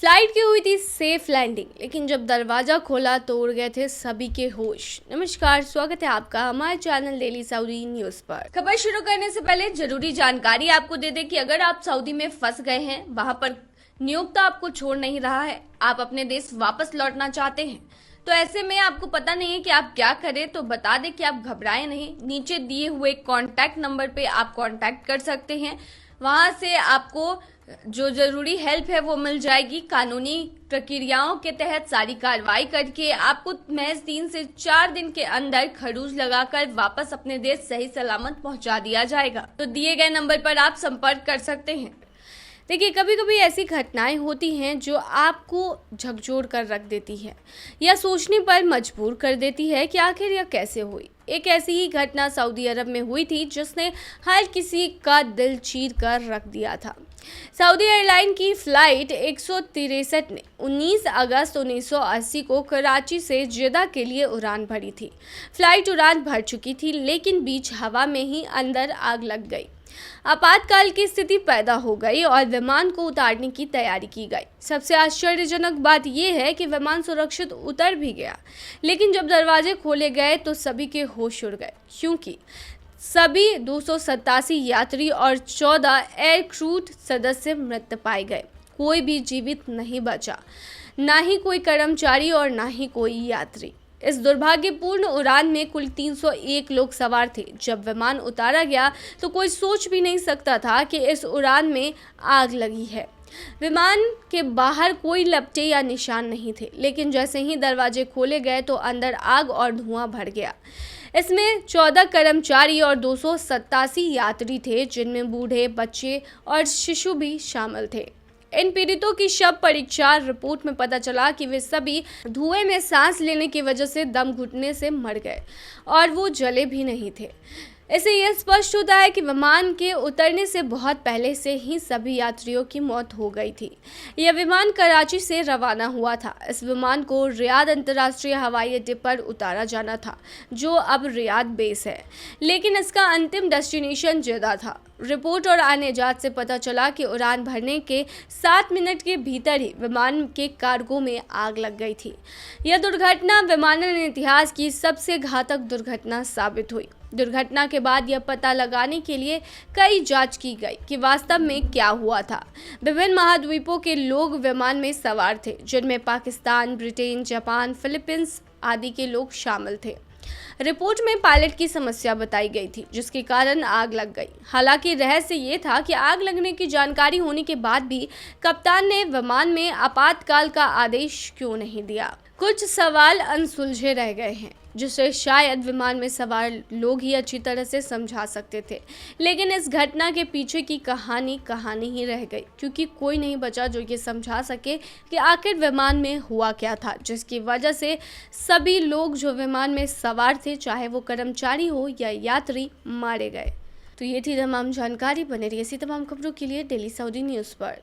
Flight की हुई थी सेफ लैंडिंग, लेकिन जब दरवाजा खोला तो उड़ गए थे सभी के होश। नमस्कार, स्वागत है आपका हमारे चैनल डेली सऊदी न्यूज पर। खबर शुरू करने से पहले जरूरी जानकारी आपको दे दें कि अगर आप सऊदी में फंस गए हैं, वहां पर नियोक्ता आपको छोड़ नहीं रहा है, आप अपने देश वापस लौटना चाहते हैं, तो ऐसे में आपको पता नहीं है कि आप क्या करें, तो बता दें कि आप घबराएं नहीं। नीचे दिए हुए कॉन्टैक्ट नंबर पे आप कॉन्टैक्ट कर सकते हैं। वहां से आपको जो जरूरी हेल्प है वो मिल जाएगी। कानूनी प्रक्रियाओं के तहत सारी कार्रवाई करके आपको महज 3 से 4 दिन के अंदर खरूज लगाकर वापस अपने देश सही सलामत पहुंचा दिया जाएगा। तो दिए गए नंबर पर आप संपर्क कर सकते हैं। देखिए, कभी कभी ऐसी घटनाएं होती हैं जो आपको झकझोर कर रख देती है या सोचने पर मजबूर कर देती है कि आखिर यह कैसे हुई। एक ऐसी ही घटना सऊदी अरब में हुई थी जिसने हर किसी का दिल चीर कर रख दिया था। सऊदी एयरलाइन की फ्लाइट 163 ने 19 अगस्त 1980 को कराची से जेदा के लिए उड़ान भरी थी। फ्लाइट उड़ान भर चुकी थी, लेकिन बीच हवा में ही अंदर आग लग गई। आपातकाल की स्थिति पैदा हो गई और विमान को उतारने की तैयारी की गई। सबसे आश्चर्यजनक बात यह है कि विमान सुरक्षित उतर भी गया, लेकिन जब दरवाजे खोले गए तो सभी के होश उड़ गए, क्योंकि सभी 287 यात्री और 14 एयर क्रू सदस्य मृत पाए गए। कोई भी जीवित नहीं बचा, ना ही कोई कर्मचारी और ना ही कोई यात्री। इस दुर्भाग्यपूर्ण उड़ान में कुल 301 लोग सवार थे। जब विमान उतारा गया तो कोई सोच भी नहीं सकता था कि इस उड़ान में आग लगी है। विमान के बाहर कोई लपटे या निशान नहीं थे, लेकिन जैसे ही दरवाजे खोले गए तो अंदर आग और धुआं भर गया। इसमें 14 कर्मचारी और 287 यात्री थे, जिनमें बूढ़े, बच्चे और शिशु भी शामिल थे। इन पीड़ितों की शव परीक्षा रिपोर्ट में पता चला कि वे सभी धुएं में सांस लेने की वजह से दम घुटने से मर गए और वो जले भी नहीं थे। इससे यह स्पष्ट होता है कि विमान के उतरने से बहुत पहले से ही सभी यात्रियों की मौत हो गई थी। यह विमान कराची से रवाना हुआ था। इस विमान को रियाद अंतर्राष्ट्रीय हवाई अड्डे पर उतारा जाना था, जो अब रियाद बेस है, लेकिन इसका अंतिम डेस्टिनेशन जेदा था। रिपोर्ट और अन्य जांच से पता चला कि उड़ान भरने के 7 मिनट के भीतर ही विमान के कार्गो में आग लग गई थी। यह दुर्घटना विमानन इतिहास की सबसे घातक दुर्घटना साबित हुई। दुर्घटना के बाद यह पता लगाने के लिए कई जांच की गई कि वास्तव में क्या हुआ था। विभिन्न महाद्वीपों के लोग विमान में सवार थे, जिनमें पाकिस्तान, ब्रिटेन, जापान, फिलीपींस आदि के लोग शामिल थे। रिपोर्ट में पायलट की समस्या बताई गई थी, जिसके कारण आग लग गई। हालांकि रहस्य ये था कि आग लगने की जानकारी होने के बाद भी कप्तान ने विमान में आपातकाल का आदेश क्यों नहीं दिया। कुछ सवाल अनसुलझे रह गए हैं, जिसे शायद विमान में सवार लोग ही अच्छी तरह से समझा सकते थे, लेकिन इस घटना के पीछे की कहानी ही रह गई, क्योंकि कोई नहीं बचा जो ये समझा सके कि आखिर विमान में हुआ क्या था, जिसकी वजह से सभी लोग जो विमान में सवार थे, चाहे वो कर्मचारी हो या यात्री, मारे गए। तो ये थी तमाम जानकारी। बने रही ऐसी तमाम खबरों के लिए डेली सऊदी न्यूज़ पर।